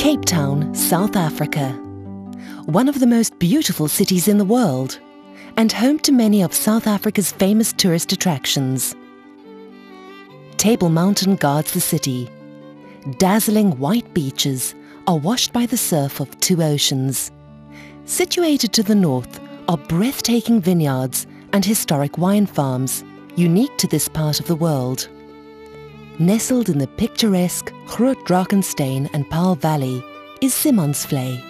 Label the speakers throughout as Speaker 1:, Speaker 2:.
Speaker 1: Cape Town, South Africa. One of the most beautiful cities in the world, and home to many of South Africa's famous tourist attractions. Paarl Mountain guards the city. Dazzling white beaches are washed by the surf of two oceans. Situated to the north are breathtaking vineyards and historic wine farms, unique to this part of the world. Nestled in the picturesque Groot, Drakenstein and Paarl Valley is Simonsvlei,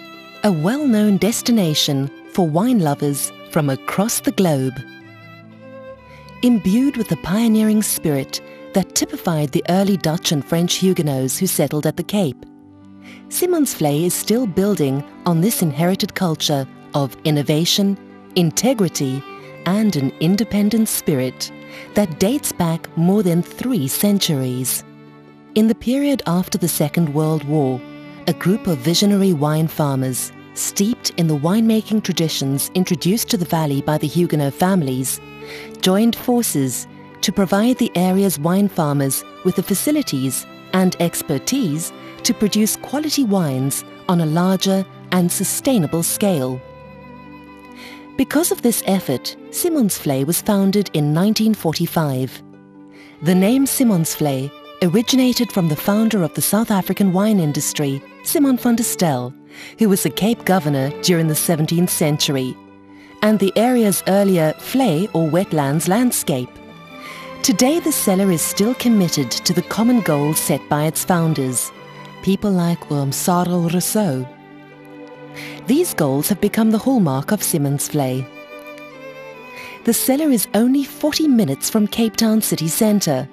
Speaker 1: a well-known destination for wine lovers from across the globe. Imbued with the pioneering spirit that typified the early Dutch and French Huguenots who settled at the Cape, Simonsvlei is still building on this inherited culture of innovation, integrity, and an independent spirit that dates back more than 3 centuries. In the period after the Second World War, a group of visionary wine farmers, steeped in the winemaking traditions introduced to the valley by the Huguenot families, joined forces to provide the area's wine farmers with the facilities and expertise to produce quality wines on a larger and sustainable scale. Because of this effort, Simonsvlei was founded in 1945. The name Simonsvlei originated from the founder of the South African wine industry, Simon van der Stel, who was a Cape governor during the 17th century, and the area's earlier vlei or wetlands landscape. Today the cellar is still committed to the common goals set by its founders, people like Cyril Rousseau. These goals have become the hallmark of Simonsvlei. The cellar is only 40 minutes from Cape Town city centre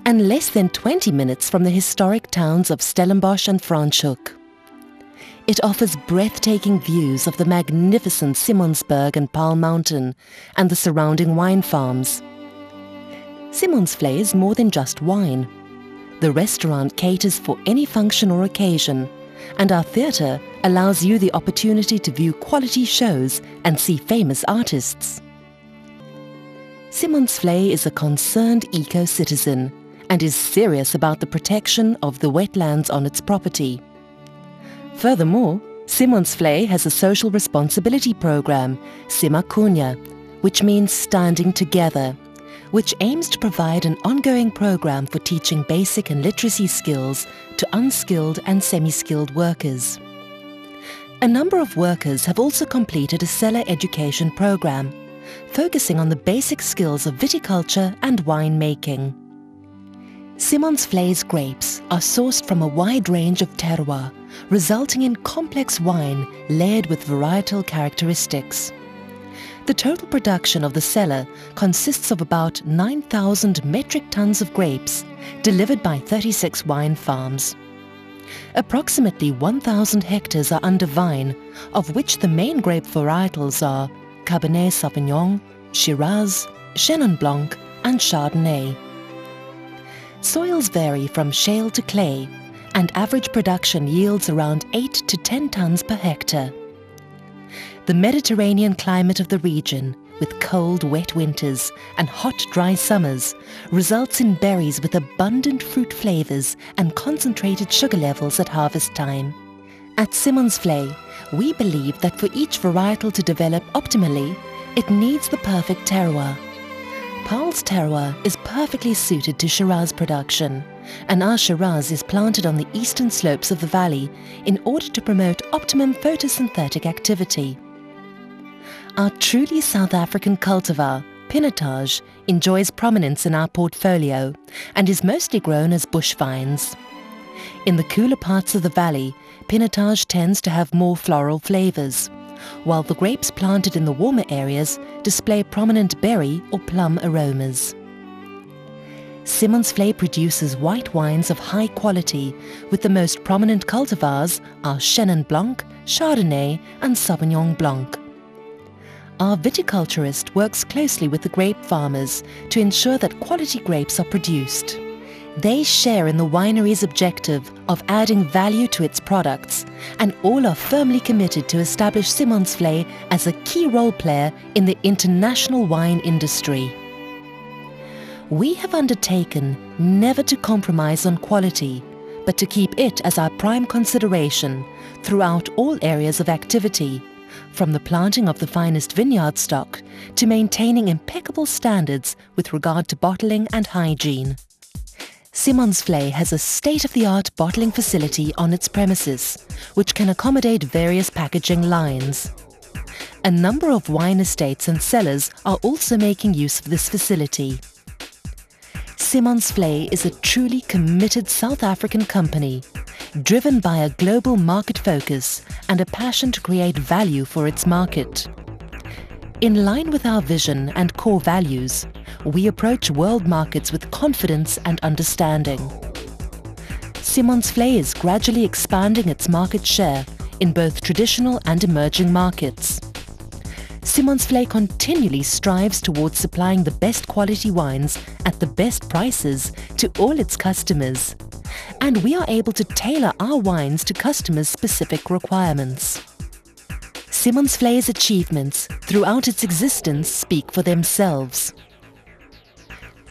Speaker 1: and less than 20 minutes from the historic towns of Stellenbosch and Franschhoek. It offers breathtaking views of the magnificent Simonsberg and Paarl Mountain and the surrounding wine farms. Simonsvlei is more than just wine. The restaurant caters for any function or occasion, and our theatre allows you the opportunity to view quality shows and see famous artists. Simonsvlei is a concerned eco-citizen and is serious about the protection of the wetlands on its property. Furthermore, Simonsvlei has a social responsibility program, Simakunya, which means standing together, which aims to provide an ongoing program for teaching basic and literacy skills to unskilled and semi-skilled workers. A number of workers have also completed a cellar education program, focusing on the basic skills of viticulture and wine making. Simonsvlei's grapes are sourced from a wide range of terroir, resulting in complex wine layered with varietal characteristics. The total production of the cellar consists of about 9,000 metric tons of grapes delivered by 36 wine farms. Approximately 1,000 hectares are under vine, of which the main grape varietals are Cabernet Sauvignon, Shiraz, Chenin Blanc and Chardonnay. Soils vary from shale to clay, and average production yields around 8 to 10 tons per hectare. The Mediterranean climate of the region, with cold, wet winters and hot, dry summers, results in berries with abundant fruit flavors and concentrated sugar levels at harvest time. At Simonsvlei, we believe that for each varietal to develop optimally, it needs the perfect terroir. Paarl's terroir is perfectly suited to Shiraz production, and our Shiraz is planted on the eastern slopes of the valley in order to promote optimum photosynthetic activity. Our truly South African cultivar, Pinotage, enjoys prominence in our portfolio and is mostly grown as bush vines. In the cooler parts of the valley, Pinotage tends to have more floral flavors, while the grapes planted in the warmer areas display prominent berry or plum aromas. Simonsvlei produces white wines of high quality, with the most prominent cultivars are Chenin Blanc, Chardonnay and Sauvignon Blanc. Our viticulturist works closely with the grape farmers to ensure that quality grapes are produced. They share in the winery's objective of adding value to its products, and all are firmly committed to establish Simonsvlei as a key role player in the international wine industry. We have undertaken never to compromise on quality, but to keep it as our prime consideration throughout all areas of activity, from the planting of the finest vineyard stock to maintaining impeccable standards with regard to bottling and hygiene. Simonsvlei has a state-of-the-art bottling facility on its premises, which can accommodate various packaging lines. A number of wine estates and cellars are also making use of this facility. Simonsvlei is a truly committed South African company, driven by a global market focus and a passion to create value for its market. In line with our vision and core values, we approach world markets with confidence and understanding. Simonsvlei is gradually expanding its market share in both traditional and emerging markets. Simonsvlei continually strives towards supplying the best quality wines at the best prices to all its customers, and we are able to tailor our wines to customers' specific requirements. Simonsvlei's achievements throughout its existence speak for themselves.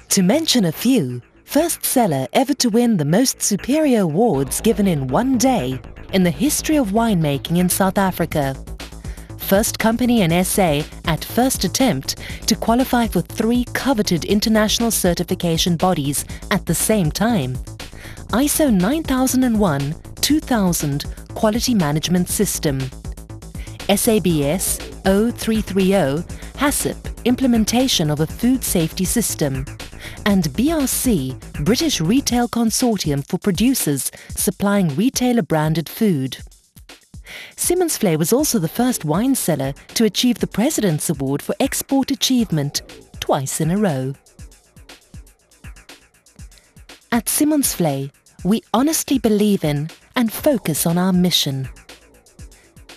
Speaker 1: To mention a few, first cellar ever to win the most superior awards given in one day in the history of winemaking in South Africa. First company in SA at first attempt to qualify for 3 coveted international certification bodies at the same time. ISO 9001-2000 Quality Management System. SABS 0330 HACCP implementation of a food safety system, and BRC British Retail Consortium for producers supplying retailer-branded food. Simonsvlei was also the first wine cellar to achieve the President's Award for Export Achievement twice in a row. At Simonsvlei, we honestly believe in and focus on our mission: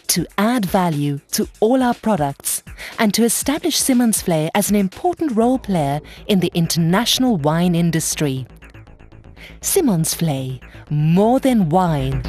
Speaker 1: to add value to all our products and to establish Simonsvlei as an important role player in the international wine industry. Simonsvlei, more than wine.